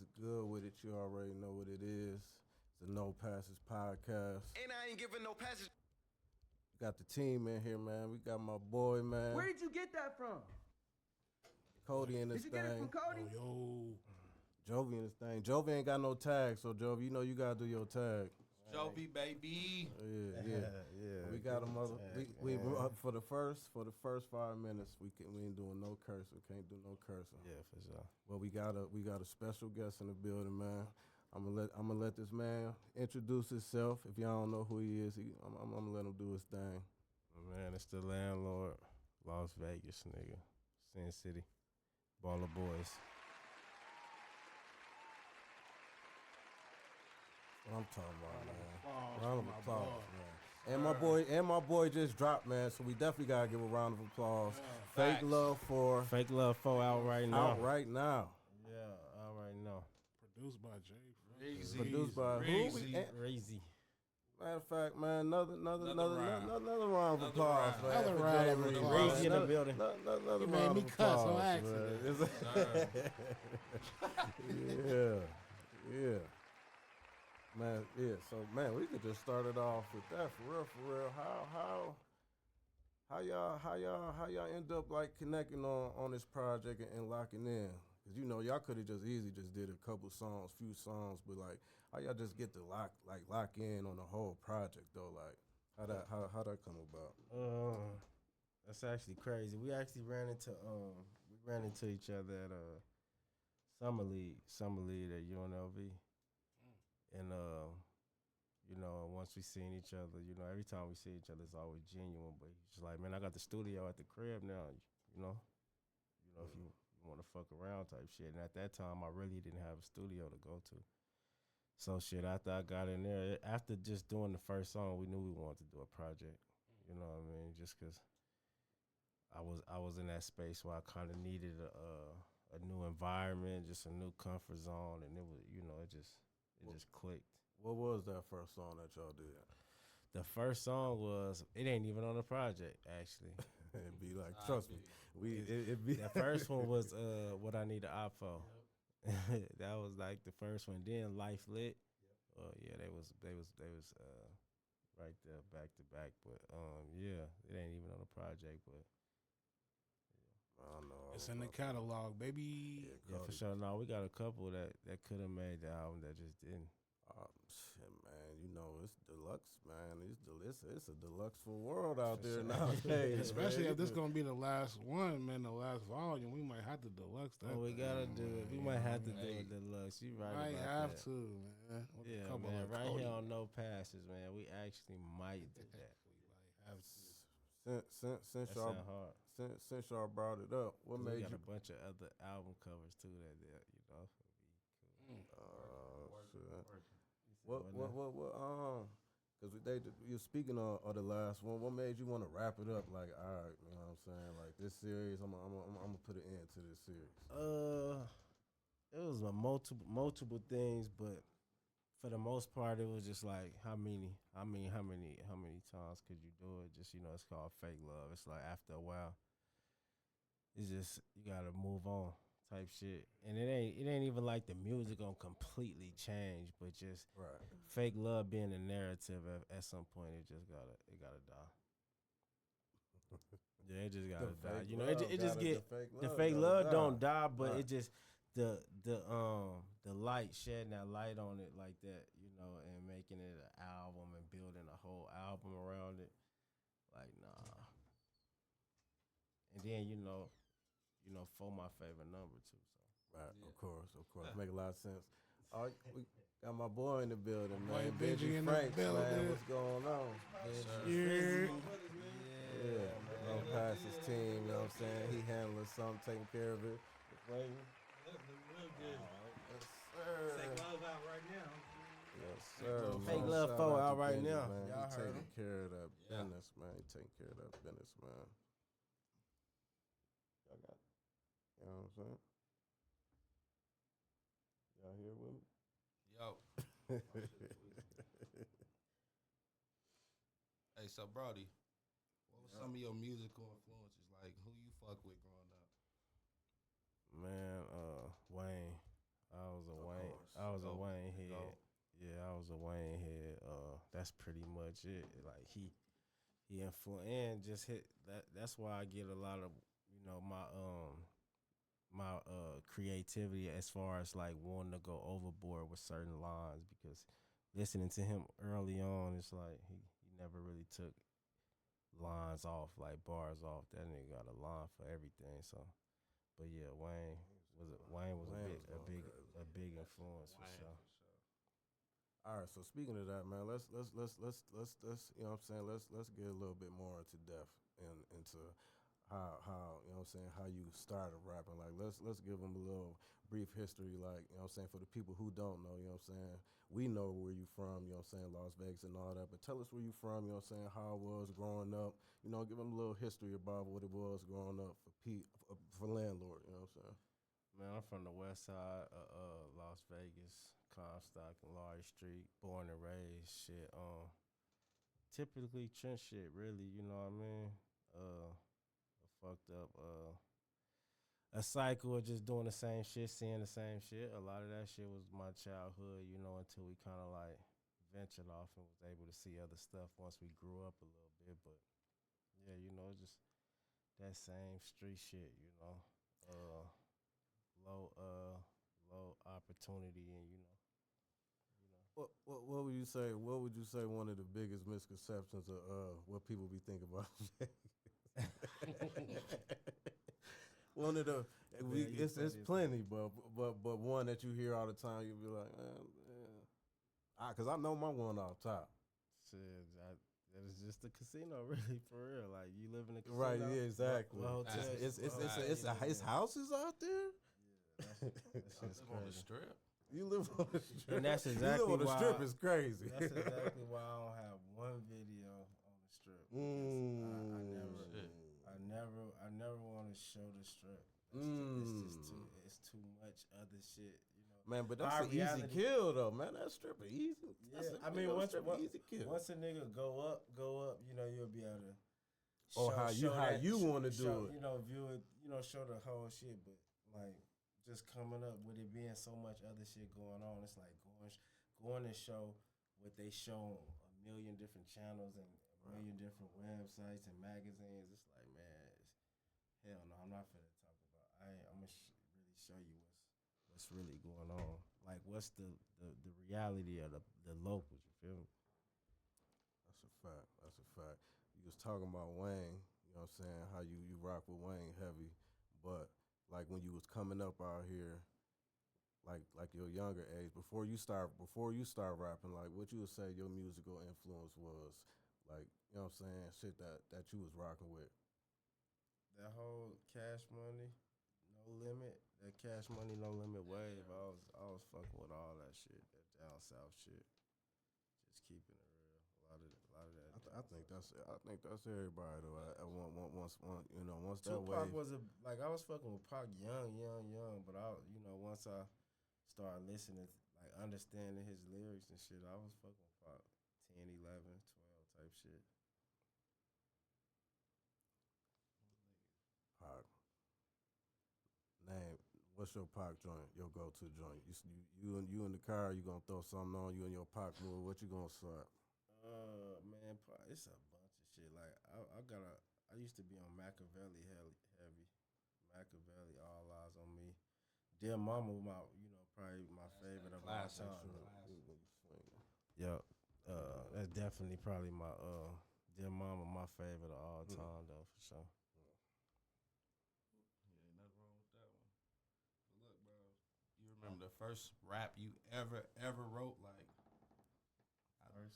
is good with it. You already know what it is. It's a No Passage podcast. And I ain't giving no passage. Got the team in here, man. We got my boy, man. Where did you get that from? Cody in this Did you thing. get it from Cody? Yo. Jovi in this thing. Jovi ain't got no tag, so Jovi, you know you gotta do your tag. Jovi, baby. Yeah. We got him up. We for the first 5 minutes. We ain't doing no cursing. Can't do no cursing. Yeah, for sure. Well, we got a special guest in the building, man. I'm gonna let this man introduce himself. If y'all don't know who he is, I'm gonna let him do his thing. Man, it's the Landlord, Las Vegas nigga, Sin City, Balla Boys. What I'm talking about, man. Applause Round for of my applause, boy. man. And my boy just dropped, man. So we definitely gotta give a round of applause. Facts. Fake Love 4 out right now. Out right now. Yeah, out right now. Produced by Jay. Reezy. Produced by Reezy. Reezy. Matter of fact, man, another round of Another applause, round. man. Another for round Jay of Reezy. applause. Reezy in the building. Another You made round me of cuss on applause, man. Yeah. Man, yeah. So, man, we could just start it off with that for real. How y'all end up like connecting on this project and locking in? Cause you know y'all could have just easily just did a couple songs, few songs, but like how y'all just get to lock in on the whole project though? Like how that come about? That's actually crazy. We actually ran into each other at summer league at UNLV, and you know, once we seen each other, you know, every time we see each other, it's always genuine. But he's just like, man, I got the studio at the crib now, you know, if you want to fuck around type shit. And at that time, I really didn't have a studio to go to. So shit, after I got in there, after just doing the first song, we knew we wanted to do a project. You know what I mean? Just because I was in that space where I kind of needed a new environment, just a new comfort zone, and it was, you know, it just clicked. What was that first song that y'all did? The first song was, it ain't even on the project, actually. It'd be like, trust me, it'd be. The first one was What I Need a Op For. That was like the first one. Then Life Lit. Yeah, they was right there back to back. But yeah, it ain't even on the project, but I don't know. It's in the catalog, baby. yeah, for sure. No, we got a couple that could have made the album that just didn't. Shit, man, you know it's deluxe, man. It's a deluxeful world out there nowadays. Especially man. if this gonna be the last one, man, the last volume. We might have to deluxe that. Oh, we gotta do it. We might have to do it deluxe. You right might about have that. to, man. With a Yeah, couple man. of Right Cody. here on No Passes, man. We actually might do that. We might have to. Since That sound hard. since y'all brought it up, what We made got you? a bunch of other album covers too that you know would be cool. Shit. What because you're speaking of the last one. What made you want to wrap it up? Like, all right, you know what I'm saying? Like this series, I'm gonna put an end to this series. It was a multiple things, but for the most part, it was just like how many times could you do it? Just, you know, it's called fake love. It's like after a while, it's just you gotta move on type shit. And it ain't even like the music gonna completely change, but just Right. fake love being a narrative at some point, it gotta die. Yeah, it just gotta die. You know, it just get the fake love don't die, but Right. it just the light, shedding that light on it like that, you know, and making it an album and building a whole album around it, like nah. And then you know, for my favorite number too. So Right, of course. Make a lot of sense. All right, we got my boy in the building, man. Boy, Benji in the Franks, man. building. What's going on? Yeah. Don't pass his team, you know what I'm saying? He handling something, taking care of it. Look real good. Yes, sir. Fake love out right now. Yes, sir. Fake man. Love Shout 4 out out to right Benji, now. Man. Y'all He heard taking him. care of that business, man. He taking care of that business, man. Y'all got, you know what I'm saying? Y'all here with me? Yo. Hey, so Brody, what was some of your musical influences? Like, who you fuck with growing up? man, Wayne. I was a Okay. was a Wayne head. That's pretty much it. Like he and just hit that. That's why I get a lot of my creativity as far as like wanting to go overboard with certain lines because listening to him early on, it's like he never really took lines off, like bars off. That nigga got a line for everything. So, but yeah, Wayne was a big influence for sure. All right, so speaking of that, man, let's you know what I'm saying, let's get a little bit more into depth and into how you know what I'm saying, how you started rapping. Like let's give them a little brief history, like, you know what I'm saying, for the people who don't know, you know what I'm saying. We know where you from, you know what I'm saying, Las Vegas and all that, but tell us where you from, you know what I'm saying, how it was growing up. You know, give them a little history about what it was growing up for Landlord, you know what I'm saying. Man, I'm from the west side of Las Vegas, Comstock and Laurie Street, born and raised. Shit, typically trench shit, really. You know what I mean? Fucked up. A cycle of just doing the same shit, seeing the same shit. A lot of that shit was my childhood, you know, until we kind of like ventured off and was able to see other stuff once we grew up a little bit. But yeah, you know, just that same street shit, you know. Low opportunity and What would you say? What would you say one of the biggest misconceptions of what people be thinking about? One of the it's plenty, but one that you hear all the time, you be like, because I know my one off top. Shit, that is just a casino, really, for real. Like you live in a casino, right? Yeah, exactly. It's houses out there. That's just on the strip. You live on the strip, and that's exactly you live on the why strip is crazy. That's exactly why I don't have one video on the strip. I never want to show the strip. It's too much other shit, you know. Man, but that's an easy kill though, man. That strip is easy. Yeah, I mean, once a nigga go up, you know, you'll be able to. How you want to do it, you know, view it, you know, show the whole shit, but like. Just coming up with it being so much other shit going on, it's like going to show what they show on a million different channels and a million different websites and magazines. It's like, man, hell no, I'm not finna talk about. I'm gonna really show you what's really going on. Like, what's the reality of the locals? You feel me? That's a fact. You was talking about Wayne. You know what I'm saying? How you rock with Wayne heavy, but. Like when you was coming up out here, like your younger age, before you start rapping, like what you would say your musical influence was, like, you know what I'm saying, shit that you was rocking with. That whole Cash Money, No Limit, that Cash Money, No Limit wave, I was fucking with all that shit, that down south shit, just keeping it real. A lot of that. I think that's everybody though. Once you know, once that Tupac wave was I was fucking with Pac young, but once I started listening, like understanding his lyrics and shit, I was fucking with Pac 10, 11, 12 type shit. Pac. Name. What's your Pac joint? Your go-to joint? You in the car? You gonna throw something on? You and your Pac move? What you gonna start? Man, it's a bunch of shit. Like I used to be on Machiavelli heavy. Machiavelli, All Eyes on Me. Dear Mama, probably my favorite of all time. Yeah, that's definitely probably my Dear Mama, my favorite of all time though, for sure. Yeah, nothing wrong with that one. But look, bro, you remember the first rap you ever wrote, like.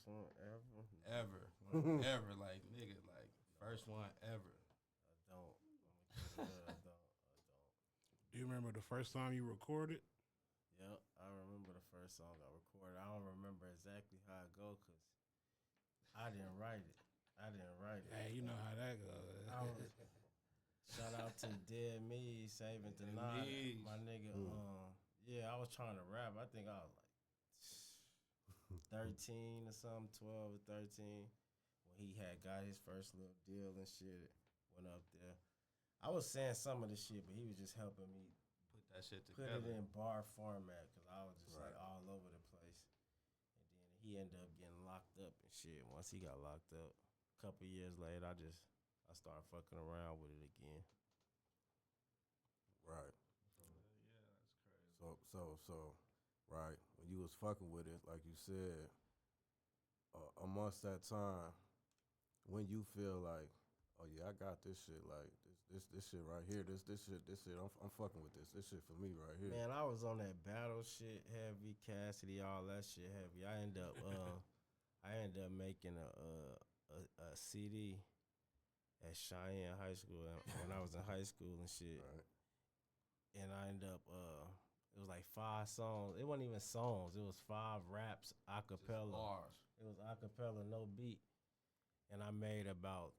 First one ever, like nigga, like first one ever. I don't. Do you remember the first time you recorded? Yep, I remember the first song I recorded. I don't remember exactly how it go because I didn't write it. Hey, you know how that goes. Shout out to Dead Me, Saving Tonight, my nigga. Yeah, I was trying to rap. I think I was like 13 or something, 12 or 13, when he had got his first little deal and shit. Went up there. I was saying some of the shit, but he was just helping me put that shit together. Put it in bar format because I was just like all over the place. And then he ended up getting locked up and shit. Once he got locked up, a couple years later, I started fucking around with it again. Right. Yeah, that's crazy. So, right. When you was fucking with it, like you said, amongst that time, when you feel like, oh yeah, I got this shit, like this shit right here, this shit, I'm fucking with this. This shit for me right here. Man, I was on that battle shit heavy, Cassidy, all that shit heavy. I ended up making a CD at Cheyenne High School when I was in high school and shit. Right. And I ended up it was like 5 songs. It wasn't even songs. It was 5 raps a cappella. Bars. It was a cappella, no beat. And I made about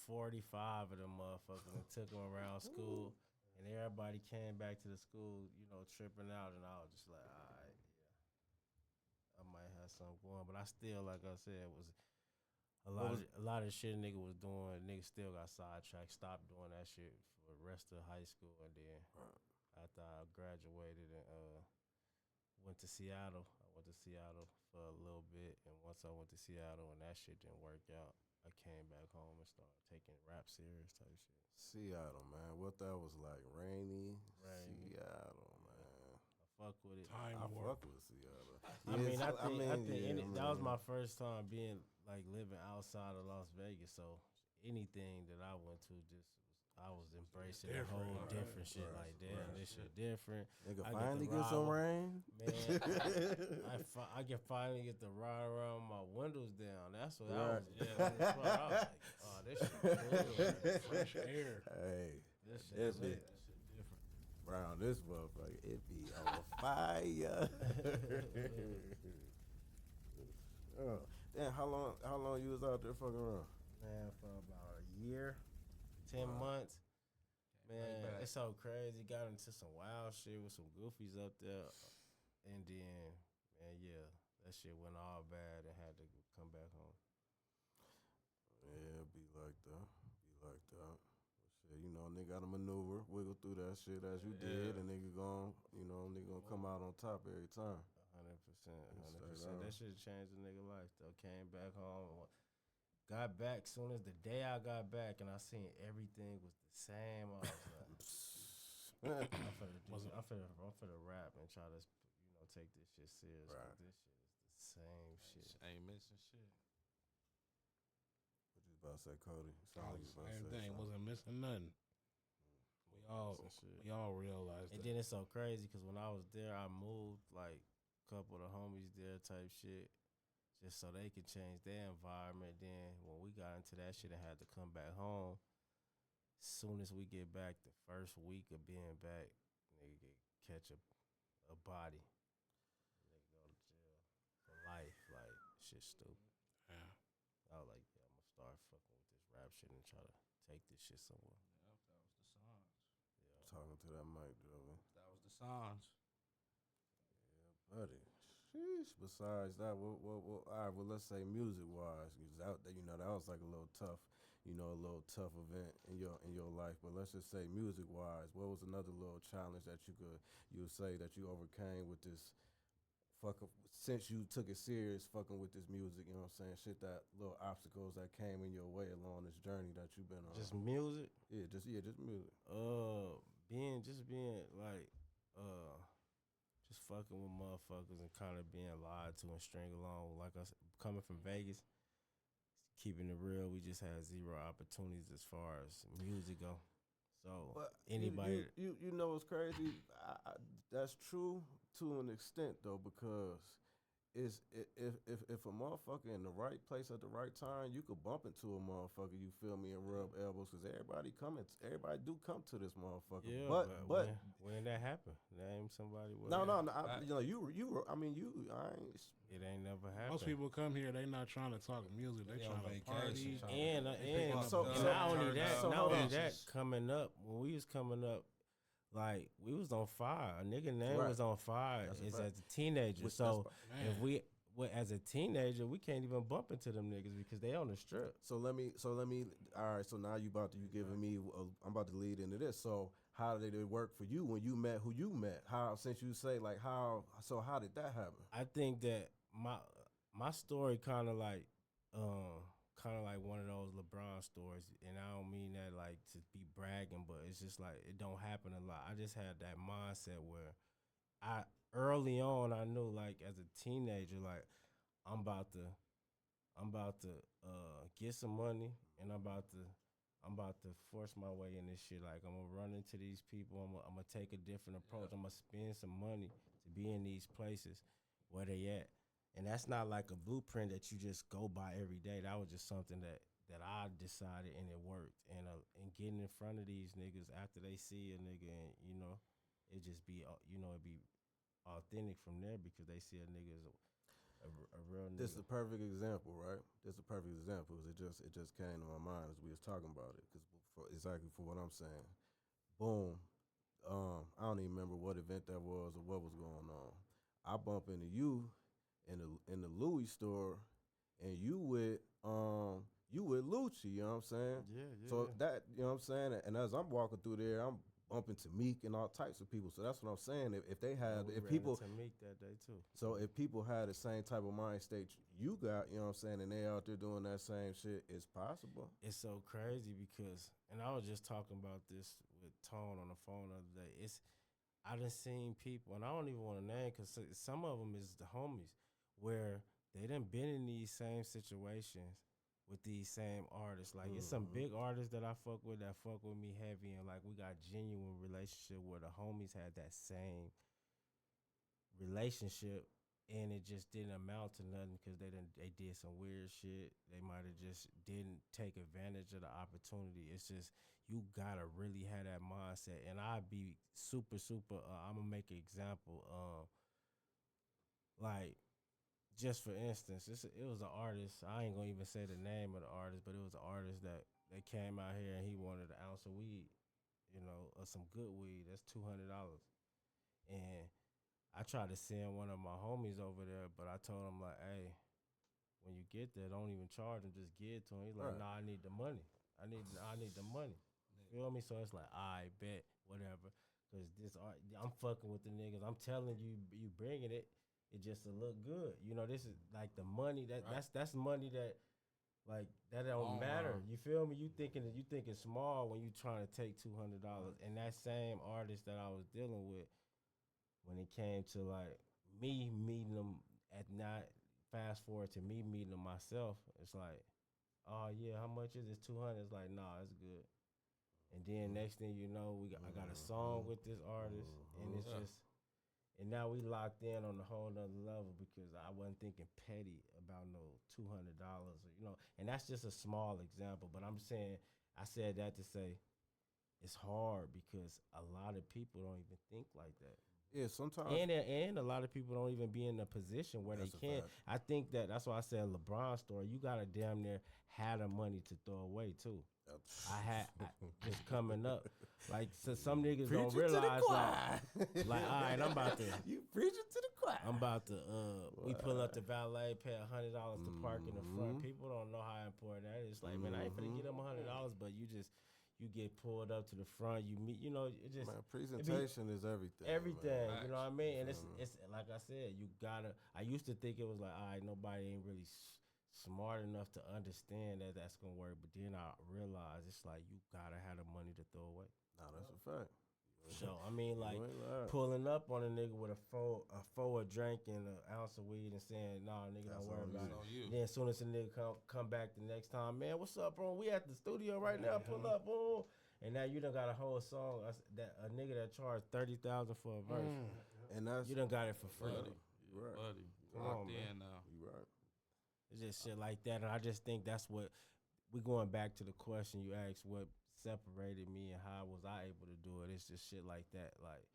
45 of them motherfuckers and took them around school. And everybody came back to the school, you know, tripping out. And I was just like, all right, yeah, I might have something going. But I still, like I said, was a lot of shit a nigga was doing. Nigga still got sidetracked, stopped doing that shit for the rest of high school. And then after I graduated and went to Seattle, I went to Seattle for a little bit. And once I went to Seattle and that shit didn't work out, I came back home and started taking rap serious type shit. Seattle, man. What that was like? Rainy. Rainy. Seattle, man. I fuck with it. I fuck with Seattle. I mean, I think yeah, that was my first time being like living outside of Las Vegas. So anything that I went to, I was embracing the whole different shit. Like, damn, this shit different. Nigga, I finally get get some rain. Man, I can finally get to ride around with my windows down. That's what I was. Yeah, I was like, oh, this shit cool. Fresh air. Hey, This shit different. Brown, this motherfucker, it be on fire. Damn, how long you was out there fucking around? Man, for about a year, 10 months. Man, it's so crazy. Got into some wild shit with some goofies up there. And then, man, yeah, that shit went all bad and had to come back home. Yeah, be like that. But shit, you know, nigga gotta maneuver, wiggle through that shit as you did, and nigga gonna come out on top every time. 100%. That shit changed the nigga life, though. Came back home. Got back soon as the day I got back, and I seen everything was the same. I was like, I'm finna rap and try to, take this shit serious. Right. This shit is the same shit. Ain't missing shit. What you about to say, Cody? Same thing. Wasn't missing nothing. We all realized And that. then it's so crazy because when I was there, I moved like a couple of the homies there type shit. Just so they could change their environment. Then when we got into that shit and had to come back home, soon as we get back, the first week of being back, nigga catch a body. Nigga go to jail for life. Like, shit stupid. Yeah. I was like, yeah, I'm gonna start fucking with this rap shit and try to take this shit somewhere. Yep, that was the signs. Yeah. Talking to that mic, though. That was the signs. Yeah, buddy. Sheesh. Besides that, all right, well, let's say music-wise, because that was like a little tough event in your life. But let's just say music-wise, what was another little challenge that you would say that you overcame with this since you took it serious, fucking with this music, you know what I'm saying? Shit, that little obstacles that came in your way along this journey that you've been on. Just music? Yeah, just music. Being like, just fucking with motherfuckers and kind of being lied to and string along. Like us coming from Vegas, keeping it real, we just had zero opportunities as far as music go. So But anybody, you know what's crazy? That's true to an extent though, because if a motherfucker in the right place at the right time, you could bump into a motherfucker. You feel me, and rub elbows, because everybody do come to this motherfucker. yeah. But when that happened, name somebody. no. I ain't. It ain't never happened. Most people come here, they not trying to talk music. They They trying on to vacation, party. And So not only hold that, coming up, when we was coming up, like, we was on fire. A nigga name Right. was on fire. That's a It's fact. as a teenager. Which So Man. if we, as a teenager, we can't even bump into them niggas because they on the strip. So let me. All right. So now you giving me. I'm about to lead into this. So how did it work for you when you met who you met? How, since you say like how? So how did that happen? I think that my story kind of like one of those LeBron stories, and I don't mean that like to be bragging, but it's just like it don't happen a lot. I just had that mindset where I early on I knew like as a teenager like I'm about to get some money, and I'm about to force my way in this shit. Like I'm gonna run into these people. I'm gonna take a different approach. I'm gonna spend some money to be in these places where they at. And that's not like a blueprint that you just go by every day. That was just something that I decided, and it worked. And getting in front of these niggas after they see a nigga, and it just be it be authentic from there because they see a nigga as a real nigga. This is a perfect example, right? This is a perfect example. It just came to my mind as we was talking about it, because exactly for what I'm saying. Boom. I don't even remember what event that was or what was going on. I bump into you in the Louis store, and you with Lucci, you know what I'm saying? Yeah. So that, you know what I'm saying? And as I'm walking through there, I'm bumping to Meek and all types of people. So that's what I'm saying. If they had, we if ran people, into Meek that day too. so if people had the same type of mind state you got, you know what I'm saying, and they out there doing that same shit, it's possible. It's so crazy because, and I was just talking about this with Tone on the phone the other day. I done seen people, and I don't even want to name because some of them is the homies, where they done been in these same situations with these same artists. Like it's some big artists that I fuck with me heavy, and like we got genuine relationship where the homies had that same relationship, and it just didn't amount to nothing because they did some weird shit. They might have just didn't take advantage of the opportunity. It's just you gotta really have that mindset. And I'd be super. I'm gonna make an example. Like just for instance, it was an artist. I ain't gonna even say the name of the artist, but it was an artist that they came out here and he wanted an ounce of weed, or some good weed. That's $200, and I tried to send one of my homies over there, but I told him like, hey, when you get there, don't even charge him, just give it to him. He's like, nah, I need the money. I need the money. Feel me? So it's like, I bet, whatever. Cause I'm fucking with the niggas. I'm telling you, you bringing it. It just to look good. This is like the money that's money that like that don't matter. You feel me? You thinking small when you trying to take $200. And that same artist that I was dealing with, when it came to like me meeting them at night, fast forward to me meeting them myself, it's like, oh yeah, how much is it? 200. It's like, nah, it's good. And then next thing you know, I got a song with this artist, and it's just, and now we locked in on a whole nother level because I wasn't thinking petty about no $200, and that's just a small example. But I'm saying, I said that to say it's hard because a lot of people don't even think like that. Yeah, sometimes. And a lot of people don't even be in a position where That's they can. I think that's why I said LeBron story. You gotta damn near have the money to throw away too. I just coming up. Like, so some niggas don't realize like, all right, I'm about to. You preaching to the choir. I'm about to. We pull up to valet, pay $100 to park in the front. People don't know how important that is. Like, man, I ain't finna get them $100, but you get pulled up to the front. You meet, it just. Man, presentation is everything. Everything, man. you know what I mean? And it's like I said, you gotta. I used to think it was like, all right, nobody ain't really smart enough to understand that that's gonna work. But then I realized it's like you gotta have the money to throw away. No, that's a fact. So I mean, like pulling up on a nigga with a drink and an ounce of weed and saying, "Nah, nigga, don't worry about it." Then as soon as the nigga come back the next time, man, what's up, bro? We at the studio right now. Pull up, boom. And now you done got a whole song that a nigga that charged $30,000 for a verse, and that's you done got it for free. Buddy, Come on, man. now. You right. It's just shit like that, and I just think that's what we going back to the question you asked: what separated me and how was I able to do it? It's just shit like that, like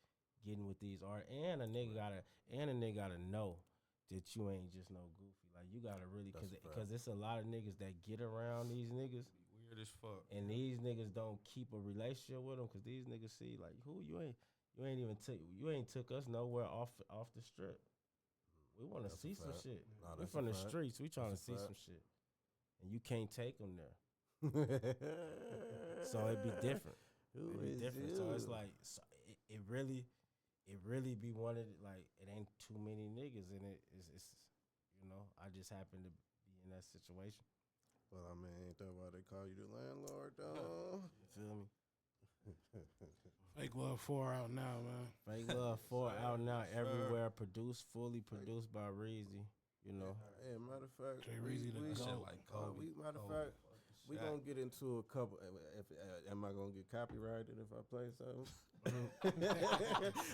getting with these art, and a nigga gotta know that you ain't just no goofy. Like you gotta really, because it's a lot of niggas that get around these niggas. Weird as fuck. And these niggas don't keep a relationship with them because these niggas see like, who you ain't took us nowhere off the strip. We want to see some shit. We from the streets. We trying to see some shit, and you can't take them there. So it be different. So it's like it really be one of like it ain't too many niggas in it. It's You know, I just happened to be in that situation. Well, I mean, ain't that why they call you the landlord, though? You feel me? Fake Love 4 out now, man. Fake Love 4 out now everywhere. Fully produced by Reezy. You know. Yeah, matter of fact, Jay Reezy the Shit GOAT. like Kobe. matter of fact, we gonna get into a couple. Am I gonna get copyrighted if I play something?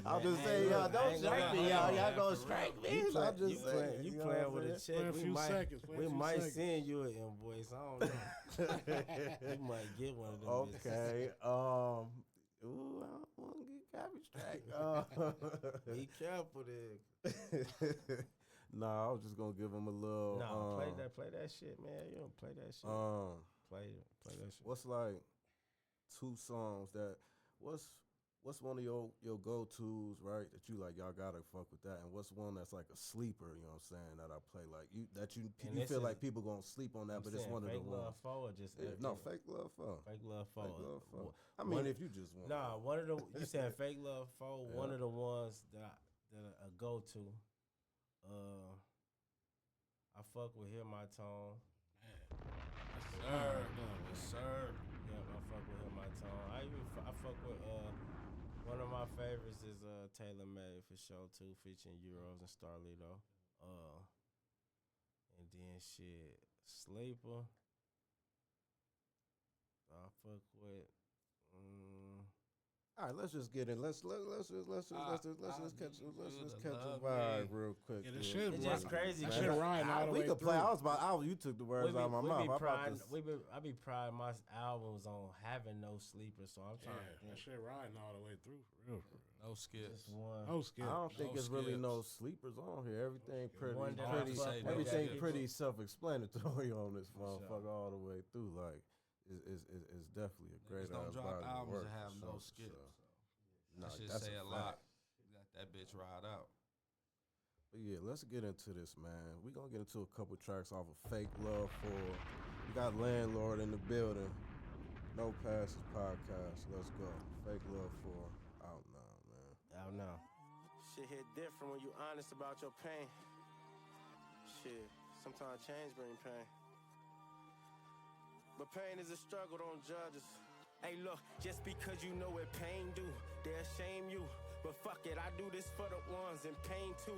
I'll just say, y'all don't strike me, y'all. Y'all gonna strike me. You I'll just say, you know playing what with I'm a saying? check. Play a few seconds. We might send you an invoice. I don't know. You might get one of them. Okay. Ooh, I don't want to get copy strike. Be careful there. Nah, I was just gonna give him a little. Nah, play that shit, man. You don't play that shit. Play that shit. What's like 2 songs that what's one of your go-tos, right? That you like, y'all gotta fuck with that, and what's one that's like a sleeper? You know what I'm saying? That I play like you feel like people gonna sleep on that, but it's one of the Fake Love ones. 4 or just No, Fake Love 4. Fake Love 4. Fake Love 4. I mean, if you just want. Nah, one of the you said Fake Love 4. Yeah. One of the ones that I go to. I fuck with Hear My Tone. Yes, sir. Yeah, I fuck with Hear My Tone. I fuck with one of my favorites is Taylor Made for sure too, featuring Euroz and Starlito. And then shit, Sleeper. I fuck with. All right, let's just get in. Let's just catch a vibe real quick. Yeah, this shit It's just crazy. That shit riding all the way We could play. through. You took the words out of my mouth. I be priding my albums on having no sleeper, so I'm trying to That shit riding all the way through, for real. No skips. just one. No skip. I don't think No it's really skips. no sleepers on here. Everything One that I fuck with. everything Yeah. pretty self-explanatory on this For sure. motherfucker all the way through. Like, it's definitely a great Niggas don't drop body of albums work, that have for no sure, skips. for sure. Nah, That shit that's say a fact. lot. You got that bitch ride out. But yeah, let's get into this, man. We're going to get into a couple tracks off of Fake Love 4. We got Landlord in the building. No Passes Podcast. Let's go. Fake Love 4 out now, man. Out now. Shit hit different when you honest about your pain. Shit, sometimes change bring pain. But pain is a struggle, don't judge us. Hey, look, just because you know what pain do, they'll shame you. But fuck it, I do this for the ones in pain too.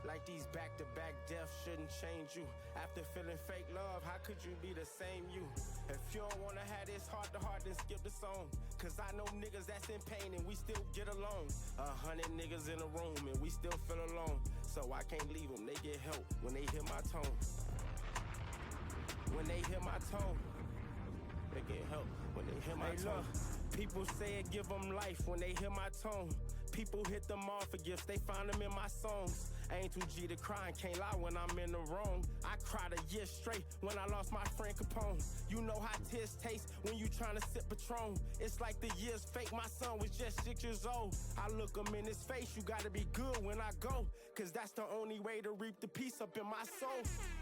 Like these back-to-back deaths shouldn't change you. After feeling fake love, how could you be the same you? If you don't wanna have this heart-to-heart, then skip the song. Cause I know niggas that's in pain and we still get along. 100 niggas in a room and we still feel alone. So I can't leave them, they get help when they hear my tone. When they hear my tone, they get help when they hear my tone. People say it give them life when they hear my tone. People hit them off for gifts, they find them in my songs. I ain't too G to cry and can't lie when I'm in the wrong. I cried a year straight when I lost my friend Capone. You know how tears taste when you tryna sip Patron. It's like the years fake, my son was just 6 years old. I look him in his face, you gotta be good when I go. Cause that's the only way to reap the peace up in my soul.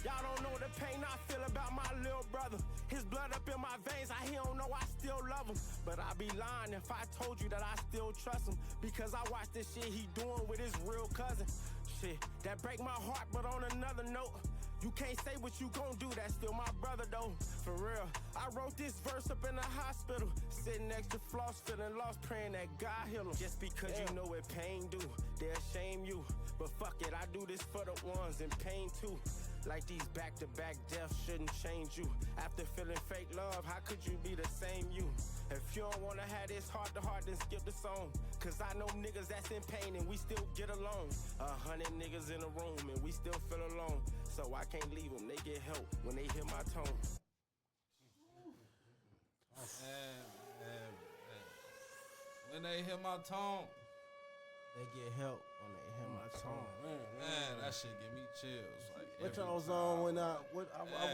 Y'all don't know the pain I feel about my little brother. His blood up in my veins, he don't know I still love him. But I'd be lying if I told you that I still trust him. Because I watch this shit he doing with his real cousin. Shit, that break my heart, but on another note, you can't say what you gon' do, that's still my brother though. For real, I wrote this verse up in the hospital, sitting next to Floss, feeling lost, praying that God heal him. Just because you know what pain do, they'll shame you. But fuck it, I do this for the ones in pain too. Like these back-to-back deaths shouldn't change you. After feeling fake love, how could you be the same you? If you don't wanna have this heart-to-heart, then skip the song. Cause I know niggas that's in pain and we still get along. 100 niggas in a room and we still feel alone. So I can't leave them, they get help when they hear my tone. When they hear my tone, They get help when they hear my tone. man, that shit give me chills. Like What every y'all was time. on when I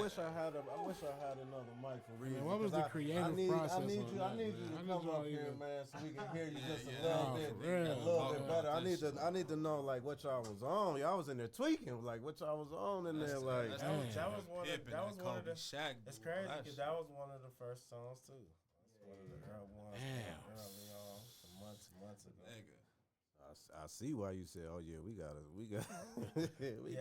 wish I had another mic for Reezy. what was the creative process I need on you that, to man? come y'all up here, even- man, so we can hear you just a yeah. little Nah, bit, for real. a little bit Talk better. about this I need to know like what y'all was on. Y'all was in there tweaking, like what y'all was on in there, like. that's Damn. That was one of Pippen that and was one of Kobe the. Shaq. It's dude, crazy that because shit. that was one of the first songs too. That's one of the early ones. Damn. Early on, some months ago. Nigga. I see why you said, oh yeah, we got to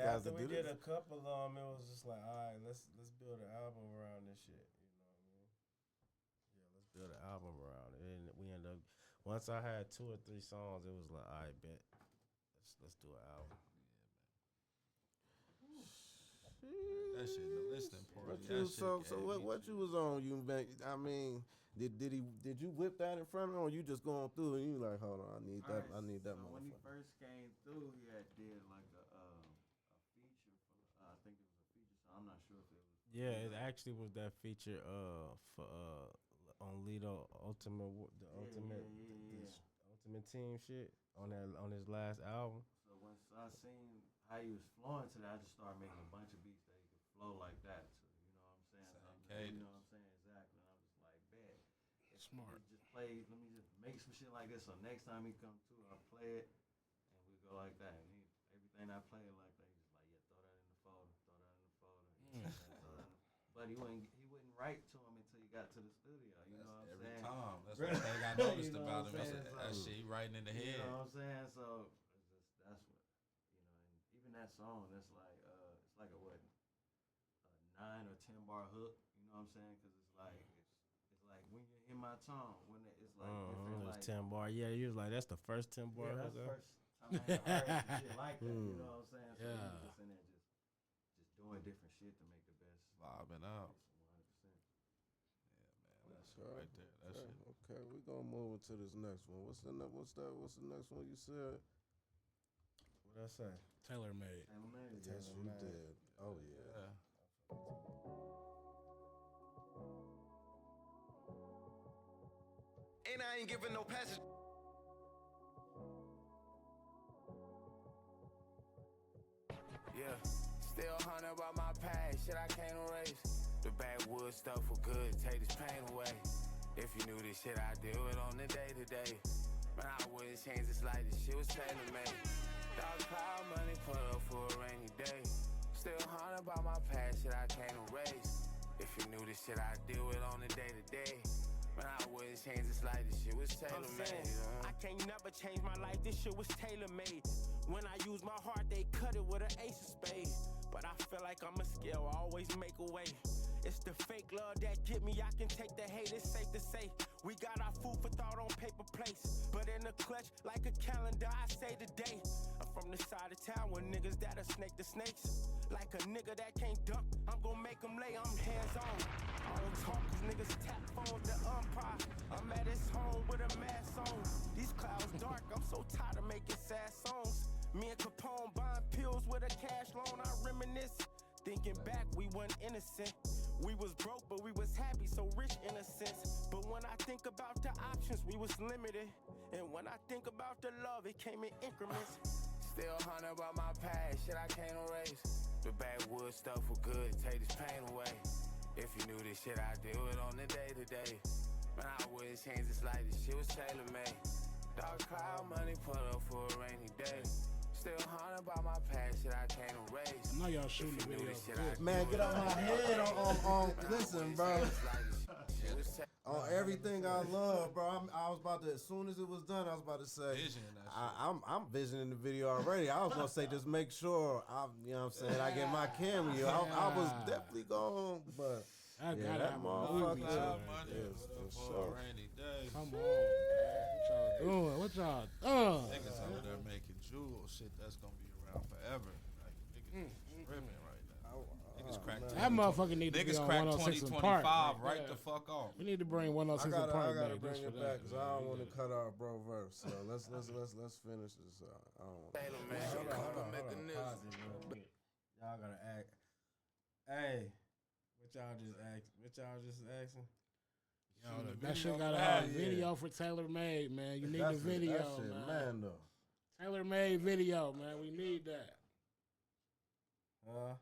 After do we did this. a couple of them, it was just like, all right, let's build an album around this shit. You know what I mean? Yeah, let's build an album around it. And we ended up, once I had 2 or 3 songs, it was like, all right, bet, let's do an album. That shit, the listening party. What you was on? I mean, did you whip that in front of him, or you just going through and you like, hold on, I need that. So when he motherfucker. first came through, he had did like a feature for I think it was a feature. So I'm not sure if it was. Yeah, it actually was that feature for on Lito Ultimate Ultimate Team shit on his last album. So once I seen how he was flowing to that, I just started making a bunch of beats that he could flow like that. So you know what I'm saying? You know what I'm saying? Exactly. And I was just like, bet. Smart. Just play. Let me just make some shit like this. So next time he come through, I'll play it, and we go like that. And everything I play like that, he's just like, yeah, throw that in the folder. But he wouldn't write to him until he got to the studio. You know what I'm saying? Time. That's one thing I noticed You know about what him. I'm saying? That shit he writing in the head. You know what I'm saying? So that's what, and even that song, that's like it's like a 9 or 10 bar hook. You know what I'm saying? Because it's like when you hear my tone, when it's like different, It's like 10 bar. Yeah, you was like, that's the first 10 bar. yeah, that's the first time I ever heard some shit like that. You know what I'm saying? So Yeah. we just in there just doing different shit to make the best. Vibing out. 100%. Yeah, man. That shit right there. That shit. Okay, we gonna move into this next one. What's the next one you said? What I say? Tailor made. Yes, you did. Oh yeah. And I ain't giving no passage. Yeah, still hunting about my past, shit I can't erase. The backwood stuff for good, take this pain away. If you knew this shit I deal with on the day to day, man, I wouldn't change this like this shit was tailor made. Dog pile money put up for a rainy day. Still hunting about my past, shit I can't erase. If you knew this shit I deal with on the day to day, man, I wouldn't change this like this shit was tailor made. I can't never change my life, this shit was tailor made. When I use my heart, they cut it with an ace of spades. But I feel like I'm a skill, I always make a way. It's the fake love that get me, I can take the hate, it's safe to say. We got our food for thought on paper plates. But in the clutch, like a calendar, I say today. I'm from the side of town where niggas that'll snake the snakes. Like a nigga that can't dunk, I'm gon' make them lay, I'm hands on. I don't talk cause niggas tap phones to umpire. I'm at his home with a mask on. These clouds dark, I'm so tired of making sad songs. Me and Capone buying pills with a cash loan, I reminisce. Thinking back, we weren't innocent. We was broke, but we was happy, so rich in a sense. But when I think about the options, we was limited. And when I think about the love, it came in increments. Still hunting about my past, shit I can't erase. The backwood stuff for good, take this pain away. If you knew this shit I deal with on the day to day, man, I wouldn't change this like this shit was tailor made. Dog cloud money put up for a rainy day. Still hunting about my past, shit I can't erase. I know y'all shooting the video. Man, get out my head on listen, bro. On everything I love, bro. I was about to, as soon as it was done, I was about to say, I'm visioning the video already. I was gonna say, just make sure you know what I'm saying, I get my cameo. I was definitely going, but I yeah, got that motherfucker. Rainy day. Come on, man. What y'all doing? Niggas over there making jewel shit that's gonna be around forever. Like niggas tripping right now. Niggas crack. That motherfucker need to be on 106 and Park. Right the fuck off. We need to bring 106 and Park I gotta back. bring it back because I don't want to cut our bro verse. So let's finish this. I don't want. Y'all gotta act. Hey, what y'all just asking? Yo, that shit gotta have video for Tailor Made, man. You need the video, that shit, man. Though. Tailor Made video, man. We need that. Y'all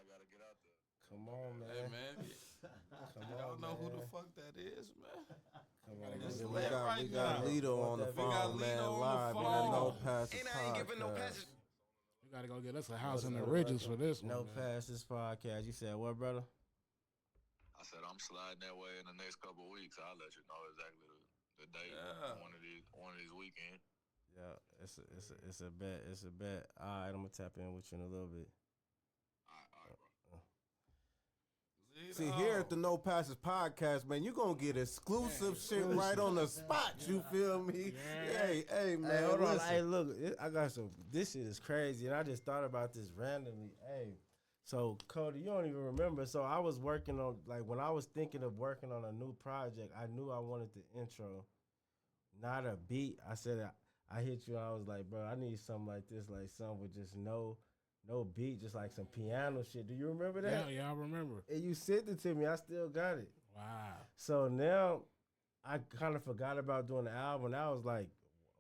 gotta get out there. Come on, man. Hey man, y'all know who the man. fuck that is, man. Come on, It's man. lit We got Lito on the phone, man, live on No Passes And I ain't giving no podcast. passage. We gotta go get us a house in the ridges for this one. No man. Passes podcast. You said what, brother? I said I'm sliding that way in the next couple of weeks. I'll let you know exactly the date. Yeah. One of these weekends. Yeah, it's a bet. It's a bet. All right, I'm gonna tap in with you in a little bit. All right, bro. See, here at the No Passes podcast, man, you gonna get exclusive shit right on the spot. You feel me? Hey, man, Hey, hold on. listen. Hey, look, I got some. This shit is crazy, and I just thought about this randomly. Hey, so Cody, you don't even remember. So I was working on, like, when I was thinking of working on a new project, I knew I wanted the intro, not a beat. I said I hit you. I was like, bro, I need something like this, like something with just no beat, just like some piano shit. Do you remember that? Yeah, I remember. And you sent it to me. I still got it. Wow. So now I kind of forgot about doing the album. That was like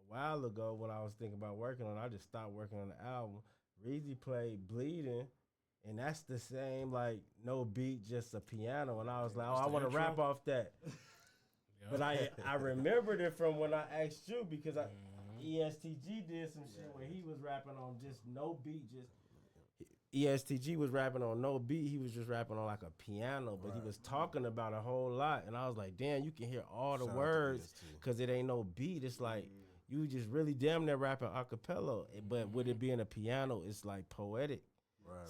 a while ago when I was thinking about working on it. I just stopped working on the album. Reezy played Bleeding, and that's the same, like, no beat, just a piano. And I was like, oh, I want to rap off that. But I remembered it from when I asked you because ESTG did some shit where he was rapping on just no beat, just ESTG was rapping on no beat. He was just rapping on like a piano, but he was talking about a whole lot. And I was like, damn, you can hear all the words because it ain't no beat. It's like you just really damn near rapping a cappella. But with it being a piano, it's like poetic.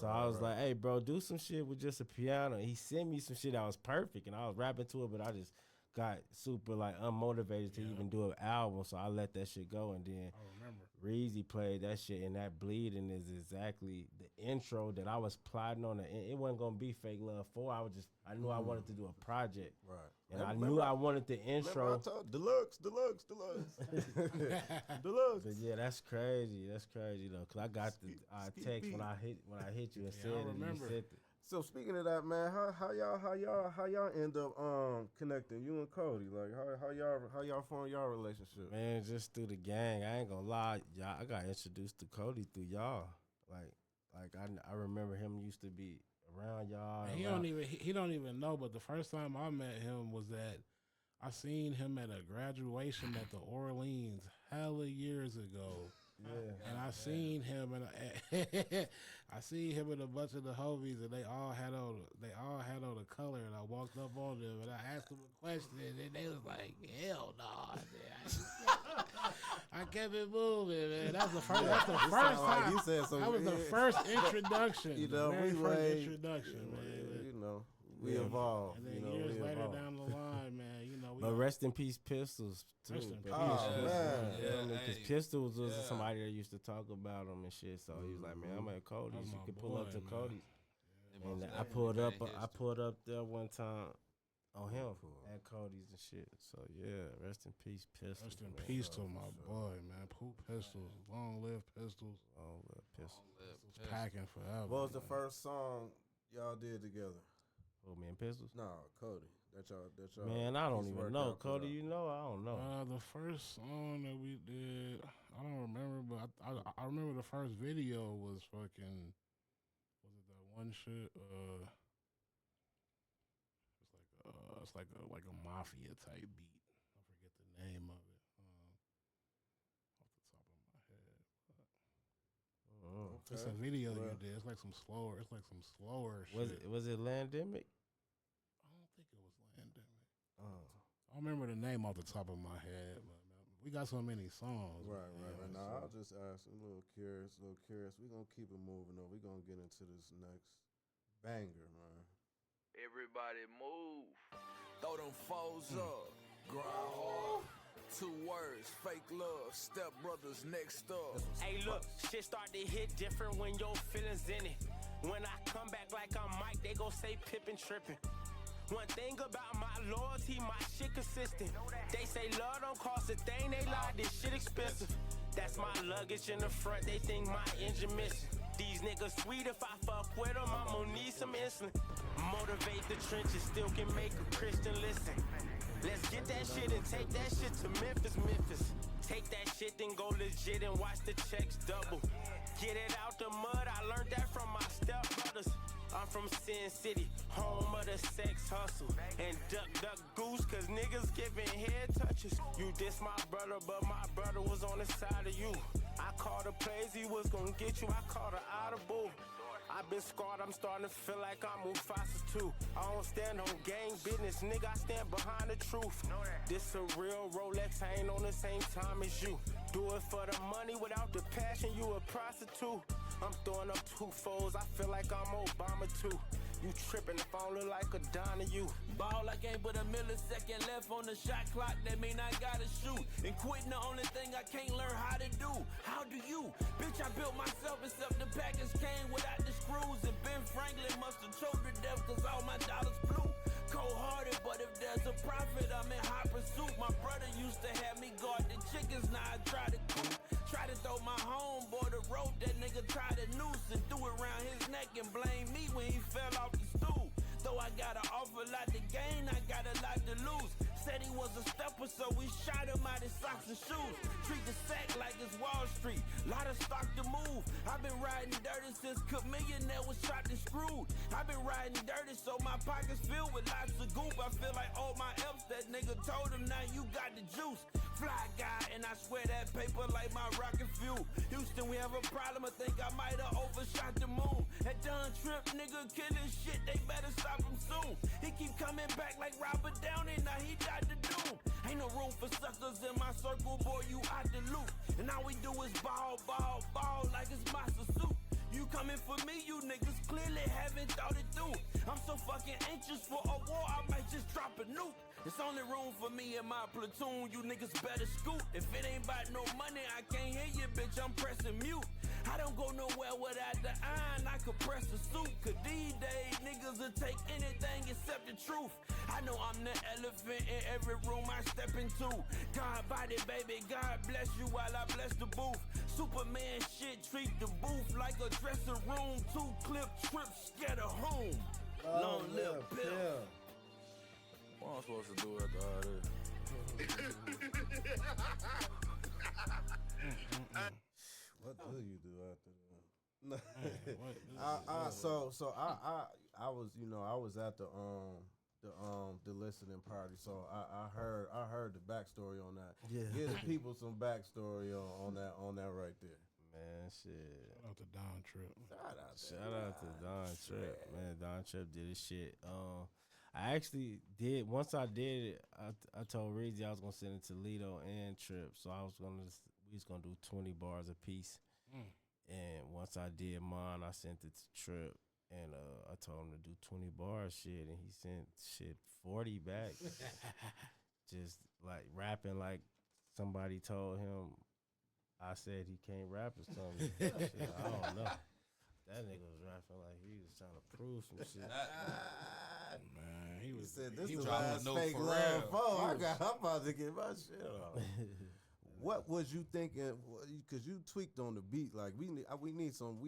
So I was like, hey, bro, do some shit with just a piano. And he sent me some shit that was perfect. And I was rapping to it, but I just got super like unmotivated to even do an album. So I let that shit go. And then Reezy played that shit, and that Bleeding is exactly the intro that I was plotting on. It wasn't gonna be Fake Love 4. I knew I wanted to do a project, and I knew I wanted the intro. I told deluxe. Deluxe. But yeah, that's crazy. That's crazy though, cause I got the text when I hit you and said it. And you said it. So speaking of that, man, how y'all end up connecting, you and Cody? Like how y'all form y'all relationship? Man, just through the gang. I ain't gonna lie, y'all. I got introduced to Cody through y'all. Like I remember him used to be around y'all. He don't even know. But the first time I met him was at I seen him at a graduation at the Orleans hella years ago. Yeah. And I seen him and I seen him and a bunch of the homies, and they all had on the color, and I walked up on them and I asked them a question, and they was like, "Hell no!" I kept it moving, man. That's the first time. You said so. That was the first introduction. You know, first introduction, man. You know, we evolved. And then you know, years later down the line, man, you know. But rest in peace, Pistols too. Rest in peace. Man. Because Pistols was somebody that used to talk about him and shit. So he was like, "Man, I'm at Cody's. You can pull up to Cody's." And I pulled up there one time on him at Cody's and shit. So yeah, rest in peace, Pistols. Rest in peace to my boy, man. Poop Pistols. Long live Pistols. Long live Pistols. Pistols packing forever. What was the first song y'all did together? Oh, me and Pistols? No, Cody. That y'all. Man, I don't even know. Cody, you know? I don't know. The first song that we did, I don't remember, but I remember the first video was fucking. Was it that one shit? It's like a mafia type beat. I forget the name of it. Off the top of my head. Okay. It's a video you did. It's like some slower. Shit. Was it Landemic? I don't think it was Landemic. I don't remember the name off the top of my head, but we got so many songs. Right. Now I'll just ask. I'm a little curious. We're gonna keep it moving though. We're gonna get into this next banger, man. Everybody move. Throw them foes up. Grind hard. 2 words, fake love, step brothers next up. Hey, look, shit start to hit different when your feelings in it. When I come back like I'm Mike, they gon' say Pippin trippin'. One thing about my loyalty, my shit consistent. They say love don't cost a thing, they lie, this shit expensive. That's my luggage in the front, they think my engine missing. These niggas sweet, if I fuck with them, I'm gon' need some insulin. Motivate the trenches, still can make a Christian listen. Let's get that shit and take that shit to Memphis. Take that shit and go legit and watch the checks double. Get it out the mud, I learned that from my stepbrothers. I'm from Sin City, home of the sex hustle. And duck goose, cause niggas giving head touches. You diss my brother, but my brother was on the side of you. I called the plays, he was gonna get you, I called her audible. I've been scarred, I'm starting to feel like I'm Mufasa too. I don't stand on gang business, nigga, I stand behind the truth. This a real Rolex, I ain't on the same time as you. Do it for the money, without the passion, you a prostitute. I'm throwing up 2 foes, I feel like I'm Obama too. You tripping if I don't look like a Don to you. Ball like ain't but a millisecond left on the shot clock. That mean I gotta shoot. And quitting the only thing I can't learn how to do. How do you? Bitch, I built myself except the package came without the screws. And Ben Franklin must have choked to death cause all my dollars blew. Cold-hearted, but if there's a profit, I'm in hot pursuit. My brother used to have me guard the chickens, now I try to coop. Try to throw my homeboy the rope, that nigga tried to noose and threw it around his neck and blame me when he fell off the stool. Though I got an awful lot to gain, I got a lot to lose. Said he was a stepper, so we shot him out his socks and shoes. Treat the sack like it's Wall Street, lot of stock to move. I've been riding dirty since Chamillionaire was shot and screwed. I've been riding dirty so my pockets filled with lots of goop. I feel like all my F's, that nigga told him, now you got the juice. Fly guy, and I swear that paper like my rocket fuel. Houston, we have a problem, I think I might have overshot the moon. That done trip, nigga killing shit, they better stop him soon. He keep coming back like Robert Downey, now he died to doom. Ain't no room for suckers in my circle, boy, you out the loop. And all we do is ball, ball, ball like it's Master Soup. You coming for me, you niggas clearly haven't thought it through. I'm so fucking anxious for a war, I might just drop a nuke. It's only room for me in my platoon, you niggas better scoot. If it ain't about no money, I can't hear you, bitch, I'm pressing mute. I don't go nowhere without the iron, I could press a suit. Cause these days, niggas will take anything except the truth. I know I'm the elephant in every room I step into. God body, baby, God bless you while I bless the booth. Superman shit, treat the booth like a dressing room. 2-clip trip, scared of home. Long live Bill. What am I supposed to do after all this? What do you do after that? I was, you know, I was at the listening party, so I heard the backstory on that. Yeah. Give the people some backstory on that right there. Man, shit. Shout out to Don Trip. Shout out to Don Trip. Man, Don Trip did his shit. I actually did, once I did it, I told Reezy I was going to send it to Lito and Trip. So we was going to do 20 bars a piece. And once I did mine, I sent it to Trip. And I told him to do 20 bars shit. And he sent shit 40 back. Just like rapping like somebody told him I said he can't rap or something. Shit, I don't know. That nigga was rapping like he was trying to prove some shit. Man, he said this he is the dropped a last note fake for love real. phone. I'm about to get my shit off. What was you thinking? Because you tweaked on the beat. Like we need some.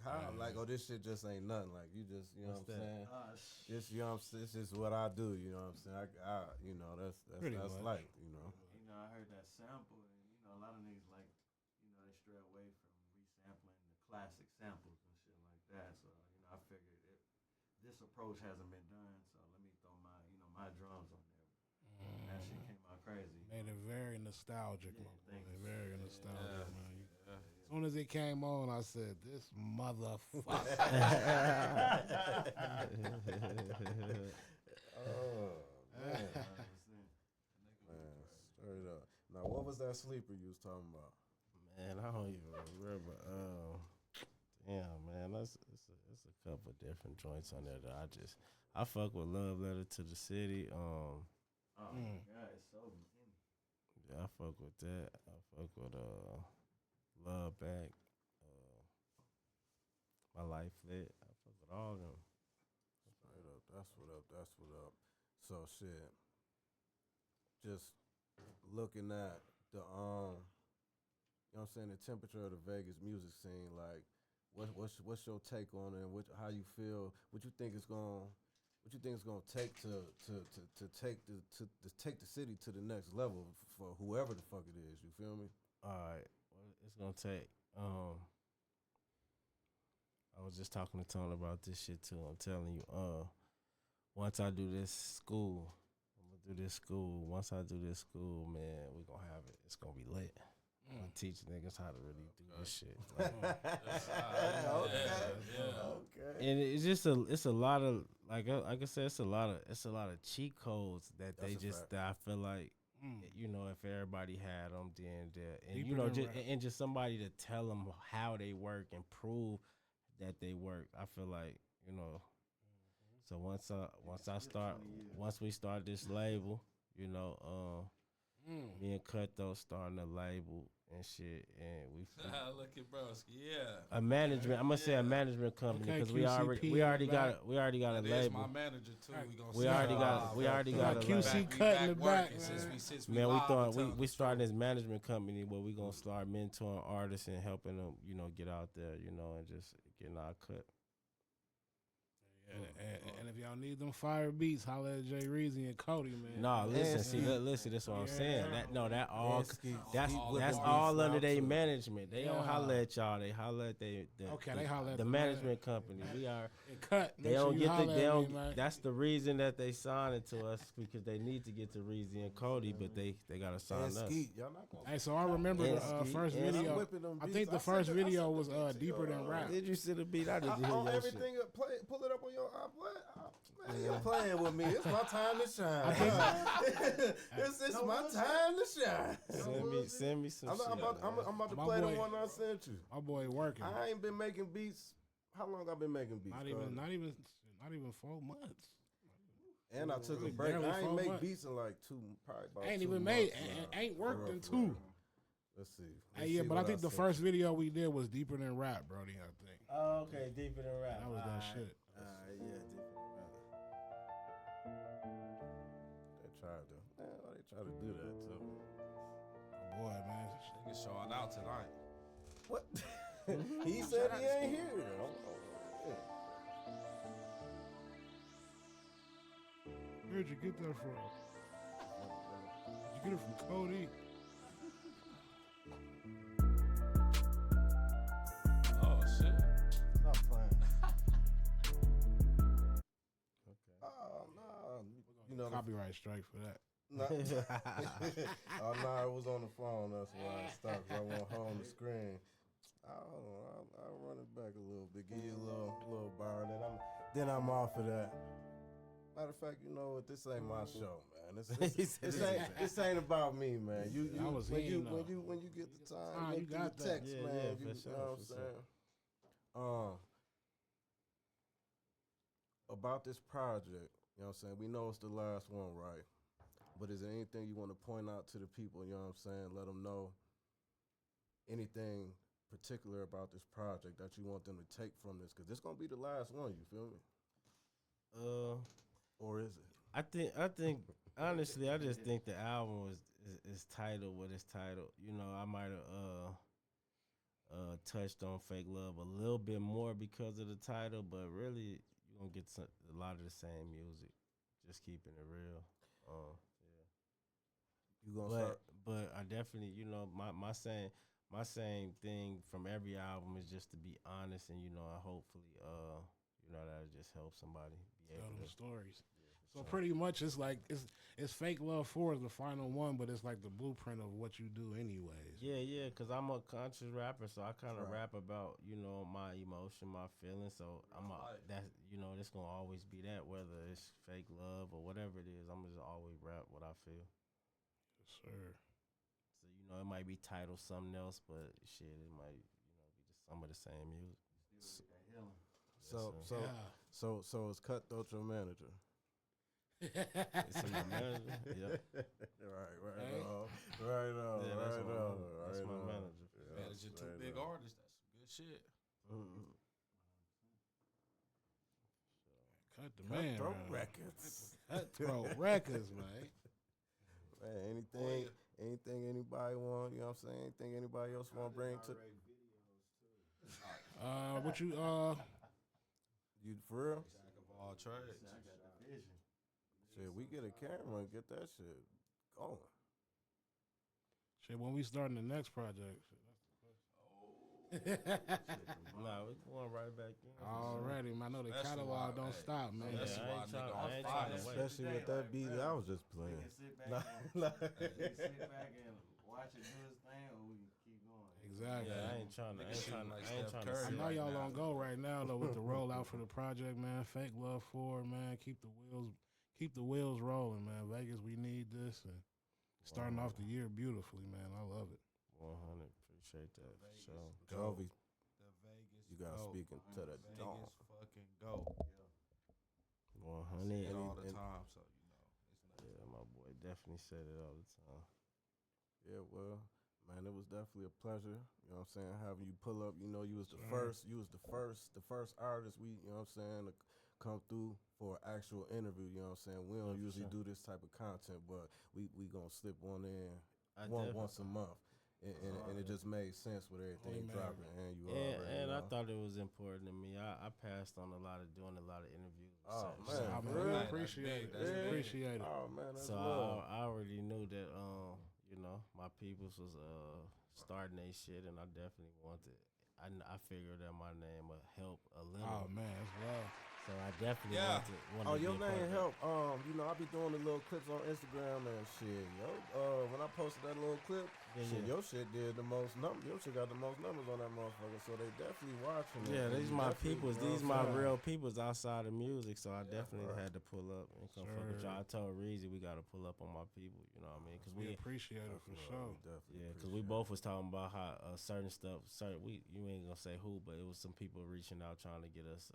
How? Like, oh, this shit just ain't nothing. Like you just, you know what I'm saying? This, you know what I'm saying? This is what I do. You know what I'm saying? You know, that's light. You know. You know, I heard that sample, and you know, a lot of niggas like, you know, they stray away from resampling the classic samples and shit like that. So you know, I figured this approach hasn't been done. So let me throw my drums on there. And that shit came out crazy. Made it very nostalgic, Yeah, my boy. thank you. Very nostalgic, man. As soon as it came on, I said, "This motherfucker." Oh man. Man, straight up. Now, what was that sleeper you was talking about? Man, I don't even remember. Damn, man, it's a couple different joints on there that I fuck with Love Letter to the City. Oh my God, it's so many. Yeah, I fuck with that. I fuck with Love Back, My Life Lit. I fuck with all of them. Straight up. That's what up. So shit. Just looking at the you know what I'm saying, the temperature of the Vegas music scene, like what's your take on it, and how you feel, what you think it's gonna take to take the city to the next level for whoever the fuck it is, you feel me? All right, what it's gonna take. I was just talking to Tony about this shit too. I'm telling you, once I do this school, Once I do this school, man, we gonna have it. It's gonna be lit. I'm gonna teach niggas how to really do this shit. Like, Okay. and it's a lot of like I said, it's a lot of cheat codes that That's they a just fact. that I feel like You know, if everybody had them, then and Deeper you know, than and just somebody to tell them how they work and prove that they work. I feel like, you know. So once we start this label, you know, me and Cutthroat starting a label and shit, and we Look at broski, yeah. a management. I'm gonna say a management company Okay, because QCP we already got back. a That is label. my manager too. We already got a QC label. cutting the back, Since Man, we live, thought telling we the starting truth. this management company where we gonna start mentoring artists and helping them, you know, get out there, you know, and just getting our cut. And if y'all need them fire beats, holla at Jay Reezy and Cody, man. Nah, listen, that's what I'm saying. That's all under their management. They don't holler at y'all. They holler at They holler at the management company. We are. And Cut. They don't get the. They don't. That's the reason that they signed it to us because they need to get to Reezy and Cody, but they gotta sign us. Y'all not gonna Hey, so I remember the first video. I think the first video was deeper than rap. Did you see the beat? I didn't hear on your everything. shit. Pull it up on your man, you're playing with me. It's my time to shine. It's my time to shine. Send me some I'm shit. about to My play boy- the one I sent you. My boy working. I ain't been making beats. How long I been making beats? Not even 4 months. And I took a break. barely I ain't 4 make months. beats in like probably about Ain't 2 even made. months now. Ain't worked in For real. 2. Let's see. Hey, yeah, but I think the first video we did was deeper than rap, Brody. I think Oh, okay, deeper than rap. that was that shit. Yeah, deeper than rap. They tried to do that too. Boy, man. Nigga showing out tonight. What? He said he ain't here. Where'd you get that from? Did you get it from Cody? Oh shit. Stop playing. Okay. Oh no. You know Copyright strike for that. No. Oh no, it was on the phone. That's why I stopped. I won't hold the screen. I'll run it back a little bit. Give you a little bar, and then I'm off of that. Matter of fact, you know what? This ain't my show, man. This ain't about me, man. When you get the time, you got the that. text, Yeah, man. yeah, You for sure, know what I'm for saying? About this project, you know what I'm saying? We know it's the last one, right? But is there anything you want to point out to the people, you know what I'm saying? Let them know anything particular about this project that you want them to take from this, because this gonna be the last one. You feel me? Or is it? I think honestly, I just think the album is titled what it's titled. You know, I might have touched on Fake Love a little bit more because of the title, but really you're gonna get a lot of the same music. Just keeping it real. You gonna But I definitely, you know, my same thing from every album is just to be honest, and you know, hopefully, you know, that'll just help somebody be Tell able them to. stories. So pretty much it's like it's Fake Love 4 is the final one, but it's like the blueprint of what you do anyways. Yeah, because I'm a conscious rapper, so I kind of rap about, you know, my emotion, my feelings. So that's, you know, it's gonna always be that, whether it's fake love or whatever it is. I'm just always rap what I feel. Yes, sir. So you know, it might be titled something else, but shit, it might, you know, be just some of the same music. So it's Cutthroat your manager. It's in my manager. Yeah. Right on. Yeah, that's my on. manager. Yeah, Managing two big artists. That's some good shit. Cut the man. Cutthroat man. Records. Cutthroat Records, man. Man, anything anybody want, you know what I'm saying? Anything anybody else want to bring to? What you You for real? Jack of all trades. Shit, we get a camera and get that shit going. shit when we starting the next project? Nah, we going right back in. Already, man. I know the That's catalog why, don't hey, stop, man. that's Yeah, why I ain't nigga tryna- on I ain't fire. tryna wait. Especially with that beat, I was just playing. We can sit back and watch it do its thing, or we can keep going. Exactly. Yeah, I ain't trying to. I know y'all on go right now though with the rollout for the project, man. Fake Love 4, man. Keep the wheels rolling, man. Vegas, we need this, and Starting off the year beautifully, man. I love it. 100. Appreciate that. So, Jovi, The Vegas. you got to go. speak into the Vegas dawn. fucking go. 100. Say it all the time, so you know. It's not Yeah, my boy definitely said it all the time. Yeah, well, man, it was definitely a pleasure. You know what I'm saying? Having you pull up, you know, you was the Sure. first. You was the first artist you know what I'm saying, to come through for an actual interview. You know what I'm saying? We don't Yeah, for usually sure. do this type of content, but we gonna slip one in definitely- once a month, and it just made sense with everything man. dropping. And you And, already and I know. thought it was important to me. I passed on doing a lot of interviews. Oh, and man, stuff. I for mean, real? we That's appreciate it. big. That's We big. appreciate it. Oh man, that's So love. I already knew that you know, my peoples was starting their shit, and I definitely wanted. I figured that my name would help a little. Oh man, it's love. So I definitely Yeah. wanted Oh, to your be a part name of it. help. You know, I be doing the little clips on Instagram and shit. Yo, when I posted that little clip, Yeah, shit, yeah. your shit did the most numbers. Your shit got the most numbers on that motherfucker. So they definitely watching it. Yeah, And these you my definitely, peoples. you know These what my I'm saying? real peoples outside of music. So I definitely right. had to pull up and come fuck with Sure. y'all. I told Reezy we got to pull up on my people. You know what I mean? Because We we appreciate it for Definitely, sure. definitely Yeah, because we appreciate both was talking about how certain stuff, you ain't gonna say who, but it was some people reaching out trying to get us,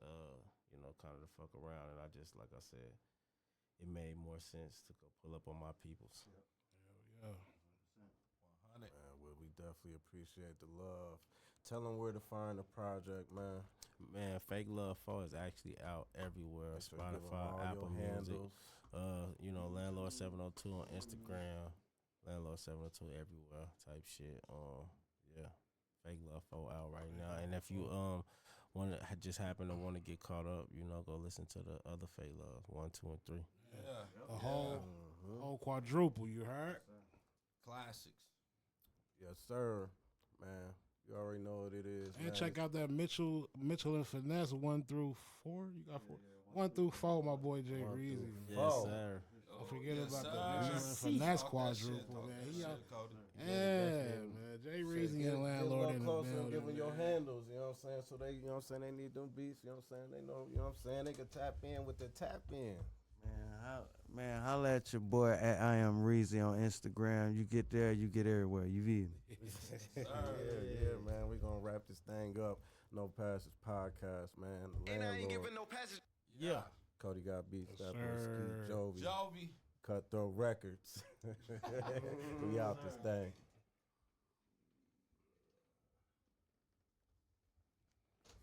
you know, kind of to fuck around, and I just, like I said, it made more sense to go pull up on my peoples. Yeah. 100. Man, well, we definitely appreciate the love. Tell them where to find the project, man. Man, Fake Love 4 is actually out everywhere. Make sure you give 'em Spotify, all Apple your Music. handles. You know, Landlord 702 on Instagram, Landlord 702 everywhere type shit. Yeah, Fake Love 4 out right now. And if you just happen to want to get caught up, you know, go listen to the other Fake Love 1, 2, and 3. Yeah. The whole quadruple, you heard? Classics. Yes, sir. Man, you already know what it is. And man. check out that Mitchell and Finesse 1 through 4. You got 4? 1 through 4, my boy J 1 Reezy. through Yes, Oh. sir. Don't forget Yes, about sir. the Mitchell and Talk Finesse that quadruple, shit, talk man. that He out. shit, Cody. Yeah, man. Jay Reezy Get and a Landlord little in the closer and building. give them your man. handles, you know what I'm saying? So they, you know what I'm saying, they need them beats, you know what I'm saying? They know, you know what I'm saying? They can tap in with the tap in. Man, holla at your boy at I am Reezy on Instagram. You get there, you get everywhere. You feel me? Yeah, man. We're going to wrap this thing up. No Passage Podcast, man. Landlord. no passage. Yeah. Cody got beats. Yes, That boy sir. Ski Jovi. Jovi. Cutthroat Records. We out this thing.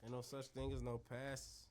Ain't no such thing as no passes.